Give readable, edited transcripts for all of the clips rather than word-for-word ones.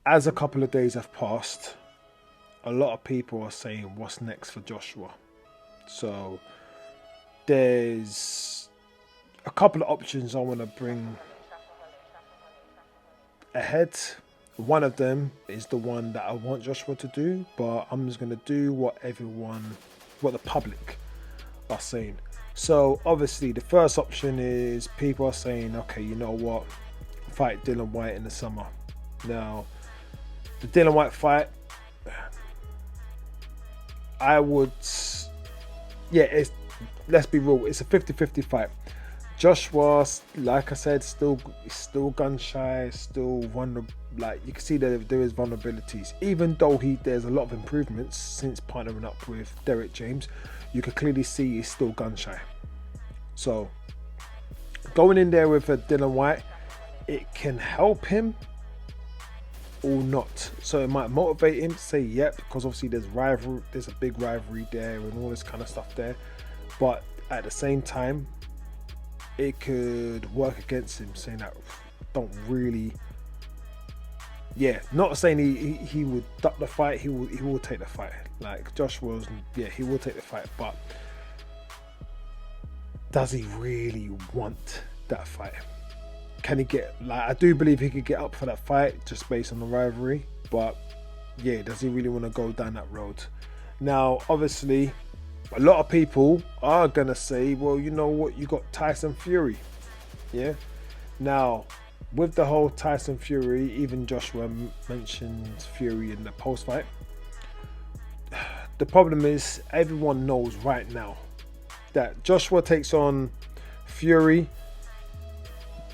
as a couple of days have passed, a lot of people are saying what's next for Joshua. So there's a couple of options I want to bring ahead. One of them is the one that I want Joshua to do, but I'm just going to do what the public are saying. So obviously the first option is people are saying, okay, you know what, fight Dillian Whyte in the summer. Now, the Dillian Whyte fight, I would, let's be real, it's a 50-50 fight. Joshua, like I said, still gun shy, still vulnerable. Like you can see that there is vulnerabilities, even though there's a lot of improvements since partnering up with Derek James. You can clearly see he's still gun shy. So going in there with a Dillian Whyte, it can help him or not. So it might motivate him to say yep, because obviously there's a big rivalry there and all this kind of stuff there. But at the same time, it could work against him, saying that don't really. Yeah, not saying he would duck the fight. He will take the fight. Like Joshua's, he will take the fight. But does he really want that fight? Can he get? Like I do believe he could get up for that fight just based on the rivalry. But yeah, does he really want to go down that road? Now, obviously, a lot of people are gonna say, well, you know what? You got Tyson Fury. Yeah. Now, with the whole Tyson Fury, even Joshua mentioned Fury in the post fight. The problem is everyone knows right now that Joshua takes on Fury.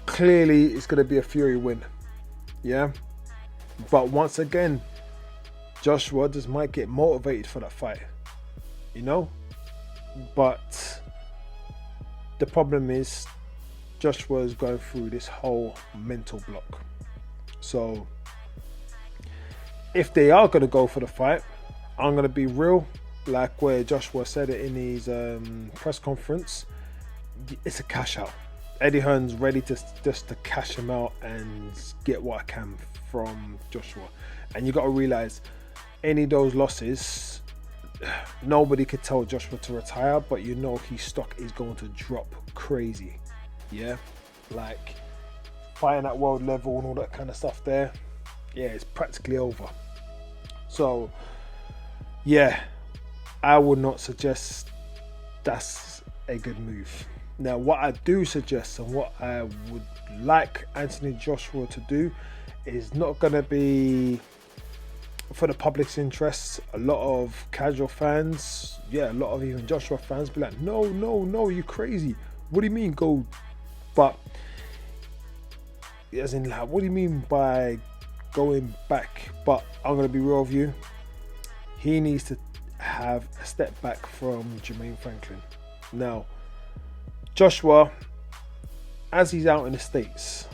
Clearly, it's going to be a Fury win. Yeah. But once again, Joshua just might get motivated for that fight. You know? But the problem is Joshua is going through this whole mental block. So if they are going to go for the fight, I'm going to be real, like where Joshua said it in his press conference, it's a cash out. Eddie Hearn's ready to just to cash him out and get what I can from Joshua. And you got to realize, any of those losses, nobody could tell Joshua to retire, but you know his stock is going to drop crazy. Yeah, like fighting at world level and all that kind of stuff there. Yeah, it's practically over. So yeah, I would not suggest that's a good move. Now, what I do suggest and what I would like Anthony Joshua to do is not going to be for the public's interests. A lot of casual fans, a lot of even Joshua fans be like, no, you crazy. What do you mean go? But as in, like, what do you mean by going back? But I'm going to be real with you. He needs to have a step back from Jermaine Franklin. Now, Joshua, as he's out in the States,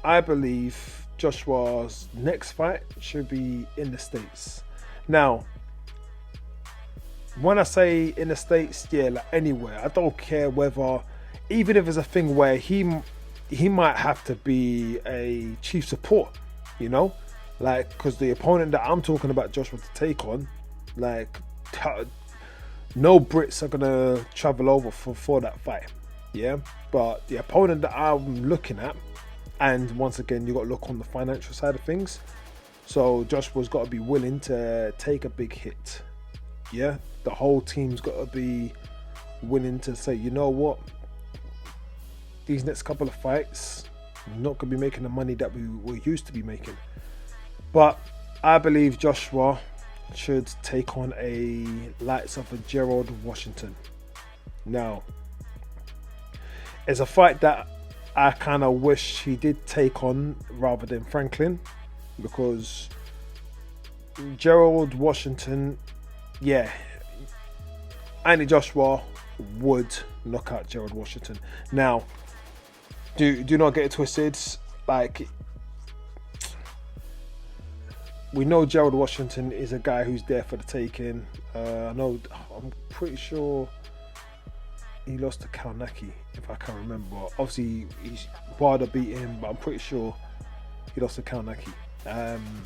I believe Joshua's next fight should be in the States. Now, when I say in the States, like anywhere, I don't care whether, even if it's a thing where he might have to be a chief support, you know, like, because the opponent that I'm talking about Joshua to take on, like, no Brits are gonna travel over for that fight, yeah. But the opponent that I'm looking at, and once again, you got to look on the financial side of things. So Joshua's got to be willing to take a big hit, yeah. The whole team's got to be willing to say, you know what, these next couple of fights, we're not going to be making the money that we were used to be making. But I believe Joshua should take on a likes of a Gerald Washington. Now, it's a fight that I kind of wish he did take on rather than Franklin, because Gerald Washington, Anthony Joshua would knock out Gerald Washington. Now, do not get it twisted. Like, we know Gerald Washington is a guy who's there for the taking. I'm pretty sure he lost to Kalnaki, if I can remember. Obviously, Wilder beat him, but I'm pretty sure he lost to Kalnaki. Um,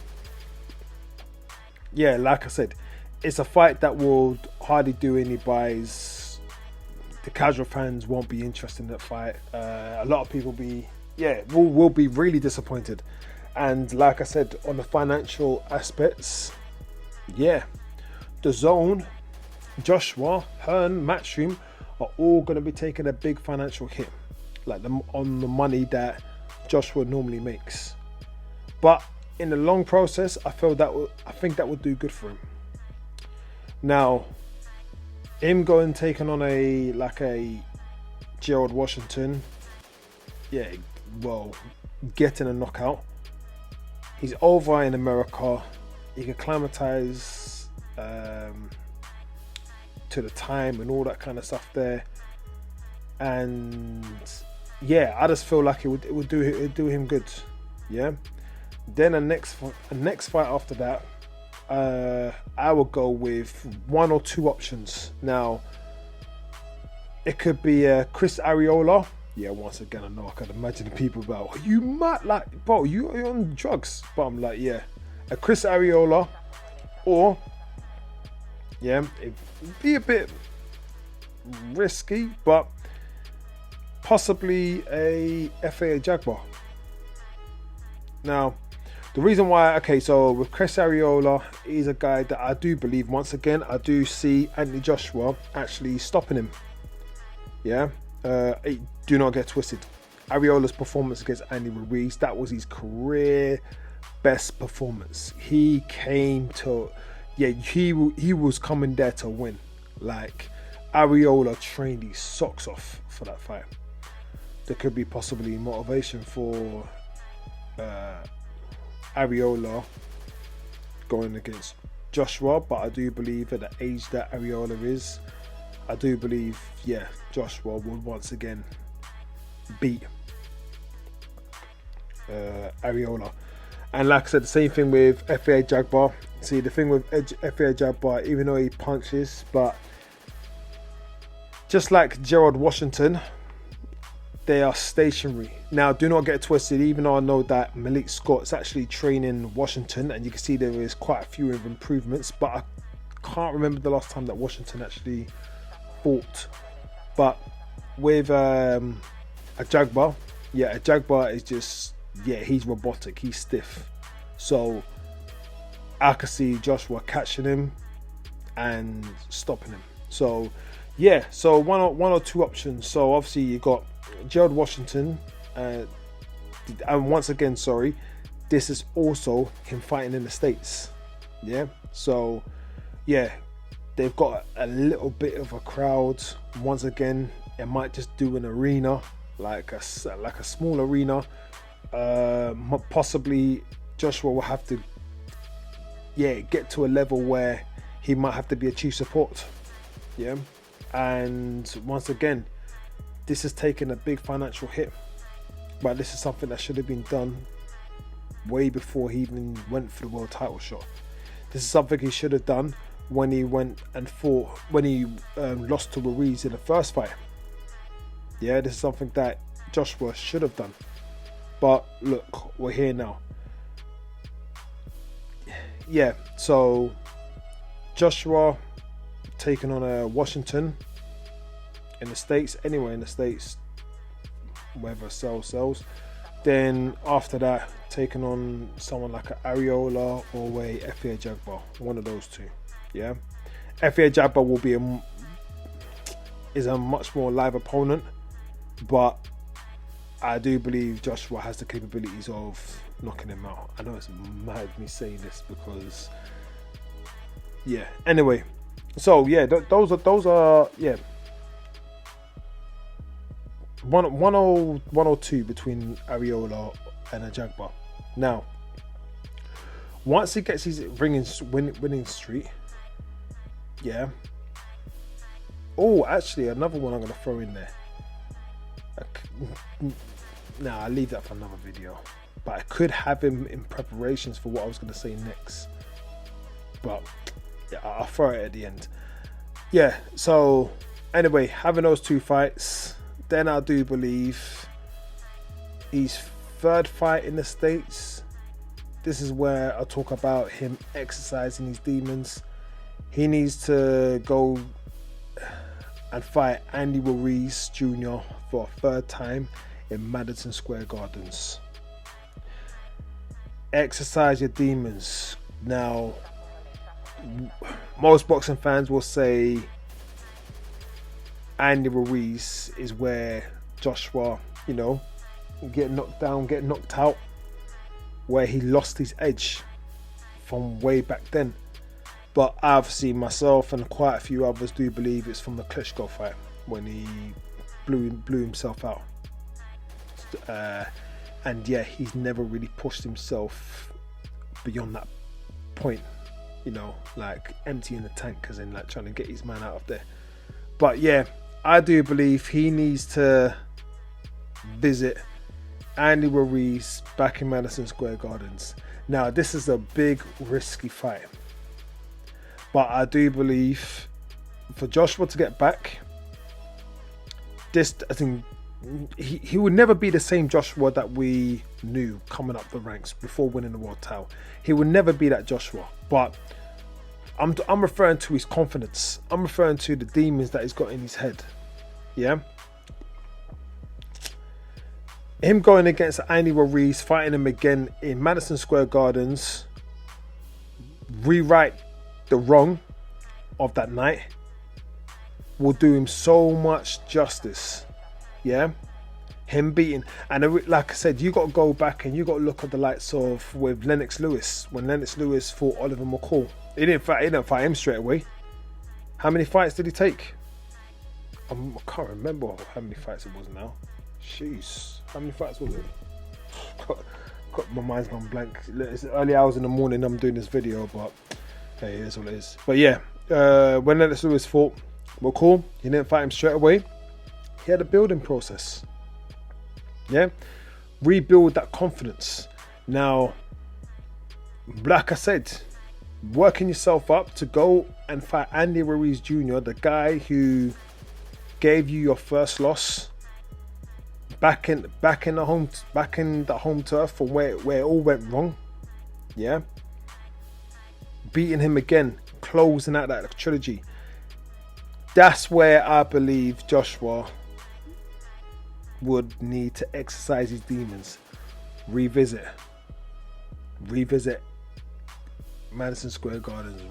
yeah, like I said, it's a fight that will hardly do any buys. The casual fans won't be interested in that fight. A lot of people will be really disappointed. And like I said, on the financial aspects, yeah, DAZN, Joshua, Hearn, Matchroom are all going to be taking a big financial hit, like on the money that Joshua normally makes. But in the long process, I think that would do good for him. Now, him going taking on a Gerald Washington, yeah, well, getting a knockout. He's over in America. He can acclimatize to the time and all that kind of stuff there. And yeah, I just feel like it would do him good. Yeah. Then the next fight after that, I would go with one or two options. Now, it could be Chris Arreola. Yeah, once again, I know I can imagine the people about, you mad, like, bro, you're on drugs. But I'm like, yeah, a Chris Arreola, or yeah, it'd be a bit risky, but possibly a FAA Jaguar. Now, the reason why, so with Chris Arreola, he's a guy that I do believe, once again, I do see Anthony Joshua actually stopping him. Yeah, do not get twisted. Arreola's performance against Andy Ruiz, that was his career best performance. He came to, he was coming there to win. Like, Arreola trained his socks off for that fight. There could be possibly motivation for Arreola going against Joshua, but I do believe at the age that Arreola is, I do believe, Joshua would once again beat Arreola. And like I said, the same thing with FAA Jaguar. See, the thing with FAA Jaguar, even though he punches, but just like Gerald Washington, they are stationary. Now, do not get twisted, even though I know that Malik Scott's actually training Washington, and you can see there is quite a few improvements, but I can't remember the last time that Washington actually fought. But with a Jaguar, a Jaguar is just, he's robotic, he's stiff. So I can see Joshua catching him and stopping him. So so one or two options. So obviously you got Gerald Washington, and once again, this is also him fighting in the States. So they've got a little bit of a crowd. Once again, it might just do an arena, like a small arena. Possibly Joshua will have to get to a level where he might have to be a chief support. And once again, this has taken a big financial hit, but this is something that should have been done way before he even went for the world title shot. This is something he should have done when he went and fought, when he lost to Ruiz in the first fight. This is something that Joshua should have done. But look, we're here now. So Joshua taking on a Washington in the States, anywhere in the States, whether sells. Then after that, taking on someone like an Arreola or a FAA Jaguar, one of those two. FAA Jaguar is a much more live opponent, but I do believe Joshua has the capabilities of knocking him out. I know it's mad me saying this because anyway, so those are 102 between Arreola and a Jaguar. Now, once he gets his winning streak, oh, actually, another one I'm going to throw in there. I'll leave that for another video. But I could have him in preparations for what I was going to say next. But I'll throw it at the end. So anyway, having those two fights, then I do believe his third fight in the States this is where I talk about him exercising his demons. He needs to go and fight Andy Ruiz Jr. for a third time in Madison Square Gardens. Exercise your demons. Now, most boxing fans will say Andy Ruiz is where Joshua, get knocked down, get knocked out, where he lost his edge from way back then. But obviously myself and quite a few others do believe it's from the Klitschko fight when he blew himself out. And yeah, he's never really pushed himself beyond that point, like emptying the tank, as in like trying to get his man out of there. But yeah, I do believe he needs to visit Andy Ruiz back in Madison Square Gardens. Now, this is a big, risky fight, but I do believe for Joshua to get back, I think he would never be the same Joshua that we knew coming up the ranks before winning the world title. He would never be that Joshua, but I'm referring to his confidence. I'm referring to the demons that he's got in his head. Yeah. Him going against Andy Ruiz, fighting him again in Madison Square Gardens, rewrite the wrong of that night, will do him so much justice. Yeah, him beating, and like I said, you got to go back and you got to look at the likes of with Lennox Lewis, when Lennox Lewis fought Oliver McCall. He didn't fight him straight away. How many fights did he take? I can't remember how many fights it was now. Jeez, how many fights was it? My mind's gone blank. It's early hours in the morning. I'm doing this video, but hey, it is what it is. But yeah, when Lennox Lewis fought McCall, he didn't fight him straight away. He had a building process. Yeah, rebuild that confidence. Now, like I said, working yourself up to go and fight Andy Ruiz Jr., the guy who gave you your first loss back in the home turf, from where it all went wrong. Yeah, beating him again, closing out that trilogy. That's where I believe Joshua would need to exercise his demons, revisit Madison Square Gardens,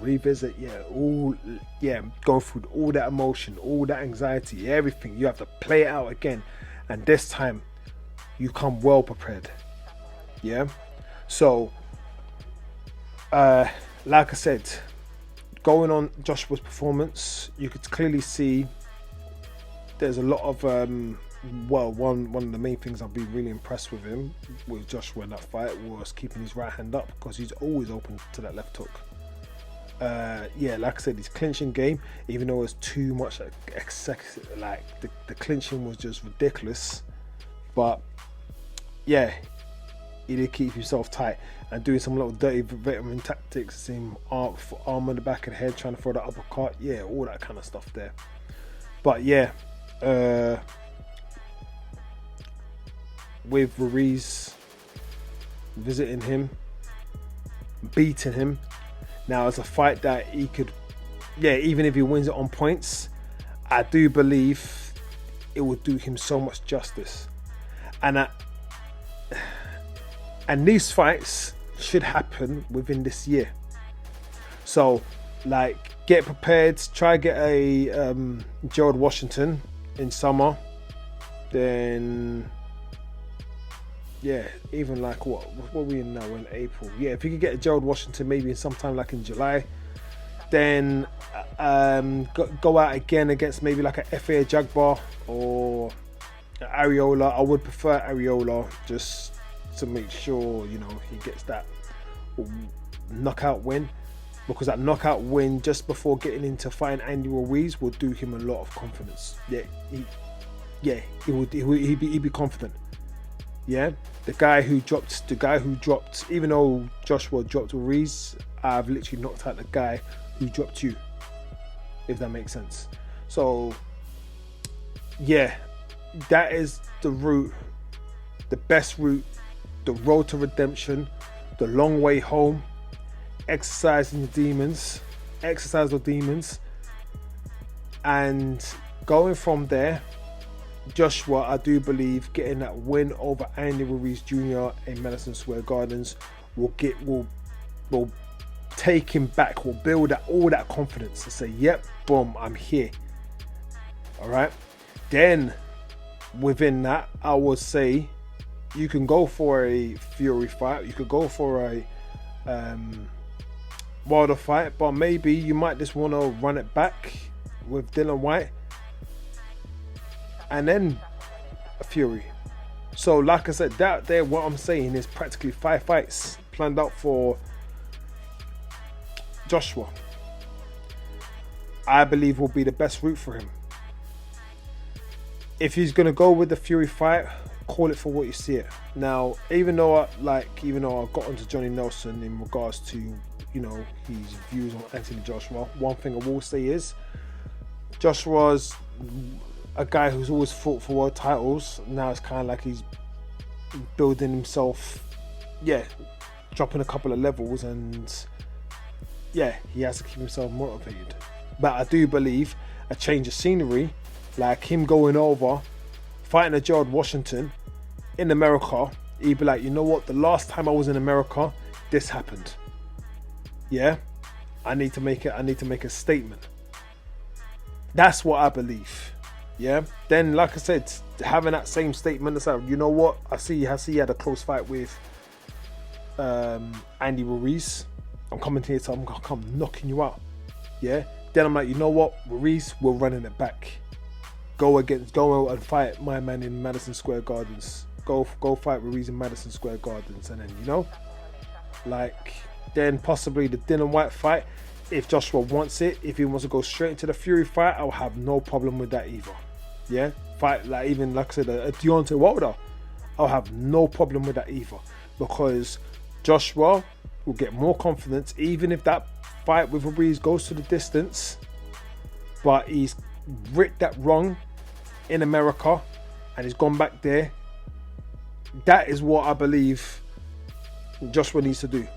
go through all that emotion, all that anxiety, everything. You have to play it out again, and this time you come well prepared. Yeah, so like I said, going on Joshua's performance, you could clearly see there's a lot of one of the main things I've been really impressed with Joshua in that fight was keeping his right hand up, because he's always open to that left hook. Like I said, his clinching game, even though it was too much the clinching was just ridiculous, but yeah, he did keep himself tight and doing some little dirty veteran tactics, seeing arm on the back of the head, trying to throw that uppercut, all that kind of stuff there. But yeah, with Ruiz visiting him, beating him, now it's a fight that he could, even if he wins it on points, I do believe it will do him so much justice. And these fights should happen within this year. So, like, get prepared. Try get a Gerald Washington in summer. Then, even like what are we in now? We're in April. Yeah, if you could get a Gerald Washington maybe sometime like in July. Then go out again against maybe like a F.A. Jagbar or Arreola. I would prefer Arreola, just to make sure he gets that knockout win, because that knockout win just before getting into fighting Andy Ruiz will do him a lot of confidence. He'd be confident. Yeah, the guy who dropped, even though Joshua dropped Ruiz, I've literally knocked out the guy who dropped you, if that makes sense. So yeah, that is the route, the best route, the road to redemption, the long way home, exercise the demons, and going from there, Joshua, I do believe, getting that win over Andy Ruiz Jr. in Madison Square Gardens will take him back, will build all that confidence to say, yep, boom, I'm here. All right. Then within that, I would say you can go for a Fury fight, you could go for a Wilder fight, but maybe you might just want to run it back with Dillian Whyte and then a Fury. So like I said, that there, what I'm saying is practically 5 fights planned out for Joshua. I believe will be the best route for him. If he's gonna go with the Fury fight, call it for what you see it. Now, even though I got onto Johnny Nelson in regards to, you know, his views on Anthony Joshua, one thing I will say is Joshua's a guy who's always fought for world titles. Now it's kind of like he's building himself, dropping a couple of levels, and he has to keep himself motivated. But I do believe a change of scenery, like him going over, fighting a Gerald Washington in America, he'd be like, you know what, the last time I was in America, this happened. Yeah, I need to make a statement. That's what I believe. Yeah. Then, like I said, having that same statement, it's like, you know what, I see he had a close fight with Andy Ruiz. I'm coming here, so I'm gonna come knocking you out. Yeah. Then I'm like, you know what, Ruiz, we're running it back. Go and fight my man in Madison Square Gardens. Go fight Ruiz in Madison Square Gardens, and then, you know, like, then possibly the Dillian Whyte fight. If Joshua wants it, if he wants to go straight into the Fury fight, I'll have no problem with that either. Yeah, fight like even like I said, a Deontay Wilder, I'll have no problem with that either, because Joshua will get more confidence, even if that fight with Ruiz goes to the distance, but he's ripped that wrong in America and he's gone back there. That is what I believe Joshua needs to do.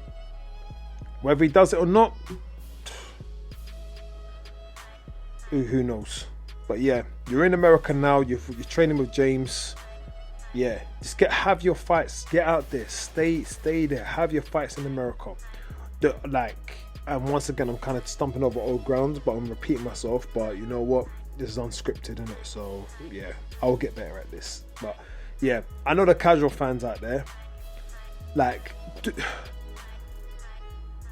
Whether he does it or not, who knows? But yeah, you're in America now. You're training with James. Yeah, just have your fights. Get out there. Stay there. Have your fights in America. And once again, I'm kind of stumping over old grounds, but I'm repeating myself. But you know what? This is unscripted, isn't it? So yeah, I'll get better at this. But yeah, I know the casual fans out there, like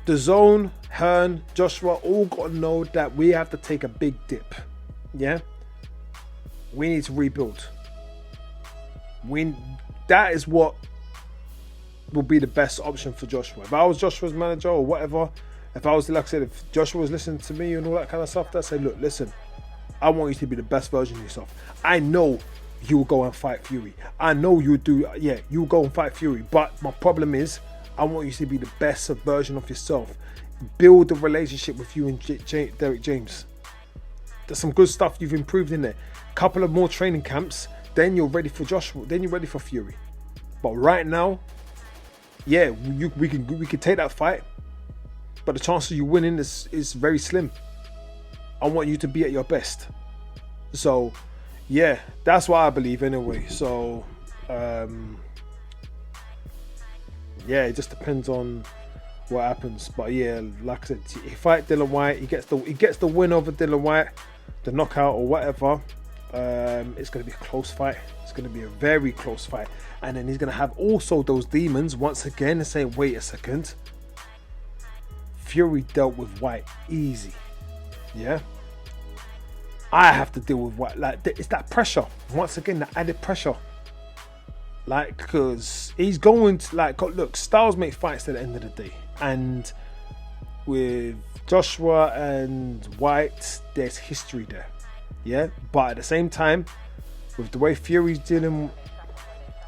the Zone, Hearn, Joshua, all got to know that we have to take a big dip. Yeah, we need to rebuild. That is what will be the best option for Joshua. If I was Joshua's manager or whatever, if I was, like I said, if Joshua was listening to me and all that kind of stuff, I'd say, look, listen, I want you to be the best version of yourself. I know you will go and fight Fury. I know you do. Yeah, you will go and fight Fury. But my problem is, I want you to be the best version of yourself. Build a relationship with you and Derek James. There's some good stuff you've improved in there. Couple of more training camps, then you're ready for Joshua. Then you're ready for Fury. But right now, yeah, we can take that fight, but the chance of you winning is very slim. I want you to be at your best. So, yeah, that's what I believe anyway. So, yeah, it just depends on what happens. But yeah, like I said, he fight Dillian Whyte. He gets the win over Dillian Whyte, the knockout or whatever. It's going to be a close fight. It's going to be a very close fight. And then he's going to have also those demons once again and say, wait a second. Fury dealt with Whyte easy. Yeah. I have to deal with Whyte. Like, it's that pressure. Once again, the added pressure. Like, because he's going to, like, look, styles make fights at the end of the day. And with Joshua and Whyte, there's history there. Yeah. But at the same time, with the way Fury's dealing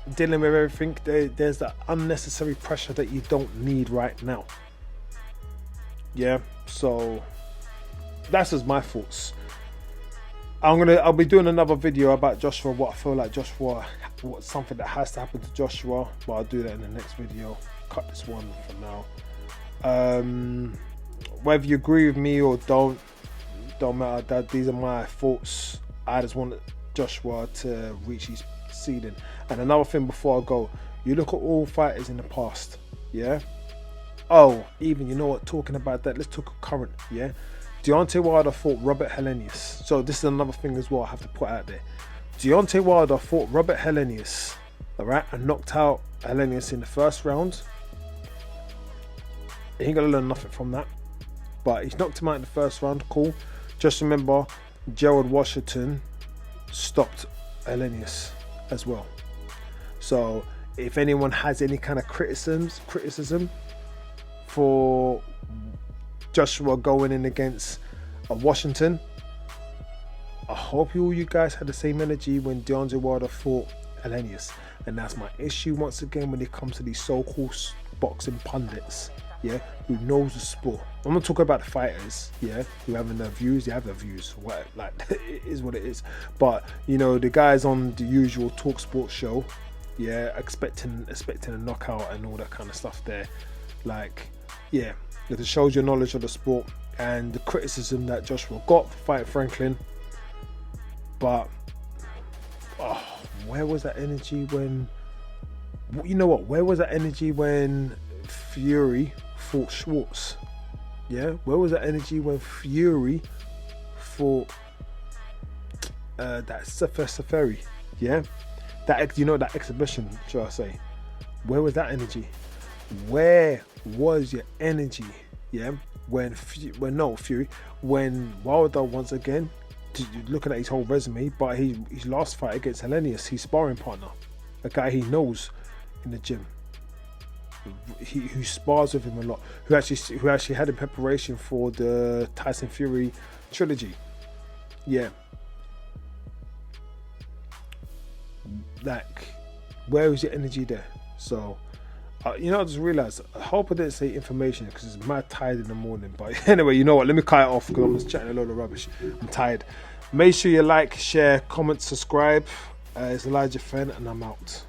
with everything, there's that unnecessary pressure that you don't need right now. Yeah. So that's just my thoughts. I'll be doing another video about Joshua, what I feel like Joshua, what's something that has to happen to Joshua, but I'll do that in the next video. cut this one for now. Whether you agree with me or don't matter. That these are my thoughts. I just want Joshua to reach his ceiling. And another thing before I go, you look at all fighters in the past, yeah. Oh, even, you know what? Talking about that, let's talk current, yeah. Deontay Wilder fought Robert Helenius. So this is another thing as well I have to put out there. Deontay Wilder fought Robert Helenius, all right, and knocked out Helenius in the first round. He ain't gonna learn nothing from that, but he's knocked him out in the first round. Cool. Just remember, Gerald Washington stopped Helenius as well. So if anyone has any kind of criticism for Joshua going in against Washington, I hope all you guys had the same energy when Deontay Wilder fought Helenius. And that's my issue once again when it comes to these so-called boxing pundits, yeah, who knows the sport. I'm not talking about the fighters, yeah, who having their views. They have their views, what, like, it is what it is. But you know, the guys on the usual Talk Sport show, yeah, expecting a knockout and all that kind of stuff there, like, yeah, it shows your knowledge of the sport and the criticism that Joshua got for fighting Franklin. But where was that energy when, you know what, where was that energy when Fury fought Schwartz? Yeah, where was that energy when Fury fought that Seferi? Yeah, that, you know, that exhibition, shall I say? Where was that energy? Where was your energy? Yeah, when Wilder once again, looking at his whole resume, but his last fight against Helenius, his sparring partner, a guy he knows in the gym, who spars with him a lot, who actually had in preparation for the Tyson Fury trilogy. Yeah, like, where was your energy there? So you know, I just realized, I hope I didn't say information because it's mad tired in the morning. But anyway, you know what, let me cut it off because I'm just chatting a load of rubbish. I'm tired. Make sure you like, share, comment, subscribe. It's Elijah Fenn and I'm out.